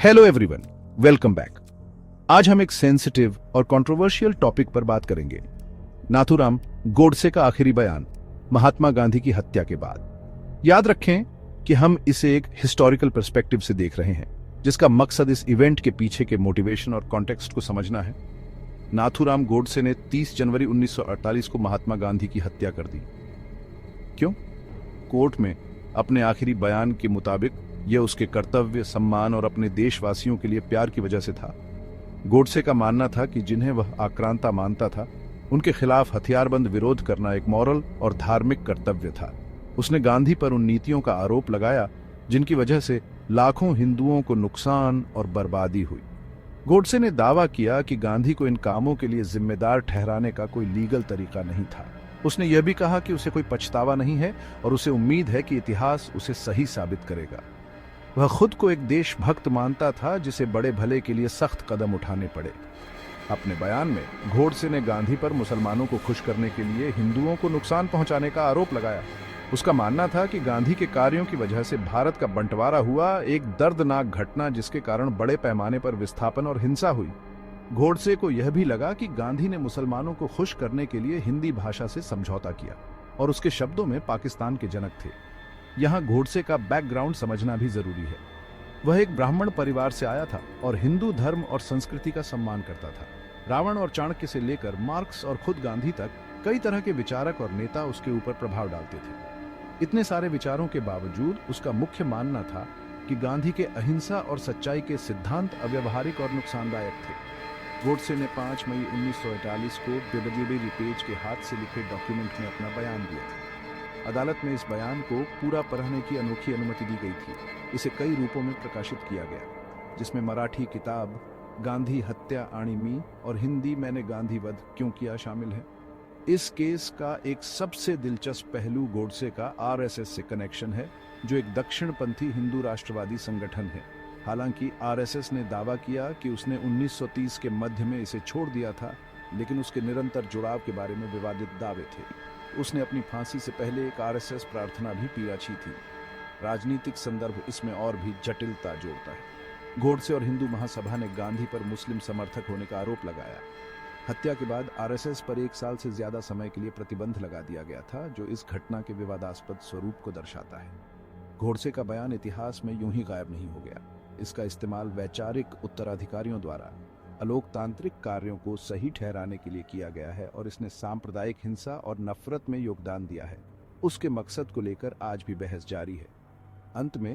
Hello everyone, welcome back. आज हम एक सेंसिटिव और कंट्रोवर्शियल टॉपिक पर बात करेंगे। नाथूराम गोडसे का आखिरी बयान महात्मा गांधी की हत्या के बाद। याद रखें कि हम इसे एक हिस्टोरिकल पर्सपेक्टिव से देख रहे हैं, जिसका मकसद इस इवेंट के पीछे के मोटिवेशन और कॉन्टेक्स्ट को समझना है। नाथूराम गोडसे ने 30 जनवरी 1948 को महात्मा गांधी की हत्या कर दी। क्यों? कोर्ट में अपने आखिरी बयान के मुताबिक यह उसके कर्तव्य, सम्मान और अपने देशवासियों के लिए प्यार की वजह से था। गोडसे का मानना था कि जिन्हें वह आक्रांता मानता था, उनके खिलाफ हथियारबंद विरोध करना एक मॉरल और धार्मिक कर्तव्य था। उसने गांधी पर उन नीतियों का आरोप लगाया जिनकी वजह से लाखों हिंदुओं को नुकसान और बर्बादी हुई। गोडसे ने दावा किया कि गांधी को इन कामों के लिए जिम्मेदार ठहराने का कोई लीगल तरीका नहीं था। उसने यह भी कहा कि उसे कोई पछतावा नहीं है और उसे उम्मीद है कि इतिहास उसे सही साबित करेगा। वह खुद को एक देशभक्त मानता था जिसे बड़े भले के लिए सख्त कदम उठाने पड़े। अपने बयान में गोडसे ने गांधी पर मुसलमानों को खुश करने के लिए हिंदुओं को नुकसान पहुंचाने का आरोप लगाया। उसका मानना था कि गांधी के कार्यों की वजह से भारत का बंटवारा हुआ, एक दर्दनाक घटना जिसके कारण बड़े पैमाने पर विस्थापन और हिंसा हुई। गोडसे को यह भी लगा कि गांधी ने मुसलमानों को खुश करने के लिए हिंदी भाषा से समझौता किया और उसके शब्दों में पाकिस्तान के जनक थे। यहाँ गोडसे का बैकग्राउंड समझना भी जरूरी है। वह एक ब्राह्मण परिवार से आया था और हिंदू धर्म और संस्कृति का सम्मान करता था। रावण और चाणक्य से लेकर मार्क्स और खुद गांधी तक कई तरह के विचारक और नेता उसके ऊपर प्रभाव डालते थे। इतने सारे विचारों के बावजूद उसका मुख्य मानना था कि गांधी के अहिंसा और सच्चाई के सिद्धांत अव्यवहारिक और नुकसानदायक थे। गोडसे ने 5 मई 1948 को डब्ल्यूडी रिपेज के हाथ से लिखे डॉक्यूमेंट में अपना बयान दिया था। अदालत में इस बयान को पूरा पढ़ने की अनोखी अनुमति दी गई थी। इसे कई रूपों में प्रकाशित किया गया, जिसमें मराठी किताब गांधी हत्या आणिमी और हिंदी मैंने गांधी वध क्यों किया शामिल है। इस केस का एक सबसे दिलचस्प पहलू गोडसे का आरएसएस से कनेक्शन है, जो एक दक्षिणपंथी हिंदू राष्ट्रवादी संगठन है। हालांकि आरएसएस ने दावा किया कि उसने 1930 के मध्य में इसे छोड़ दिया था, लेकिन उसके निरंतर जुड़ाव के बारे में विवादित दावे थे। उसने अपनी फांसी से पहले एक आरएसएस प्रार्थना भी पीछी थी। राजनीतिक संदर्भ इसमें और भी जटिलता जोड़ता है। गोडसे और हिंदू महासभा ने गांधी पर मुस्लिम समर्थक होने का आरोप लगाया। हत्या के बाद आरएसएस पर 1 साल से ज्यादा समय के लिए प्रतिबंध लगा दिया गया था, जो इस घटना के विवादास्पद स्वरूप को दर्शाता है। गोडसे का बयान इतिहास में यूं ही गायब नहीं हो गया। इसका इस्तेमाल वैचारिक उत्तराधिकारियों द्वारा अलोकतांत्रिक कार्यों को सही ठहराने के लिए किया गया है और इसने सांप्रदायिक हिंसा और नफरत में योगदान दिया है। उसके मकसद को लेकर आज भी बहस जारी है। अंत में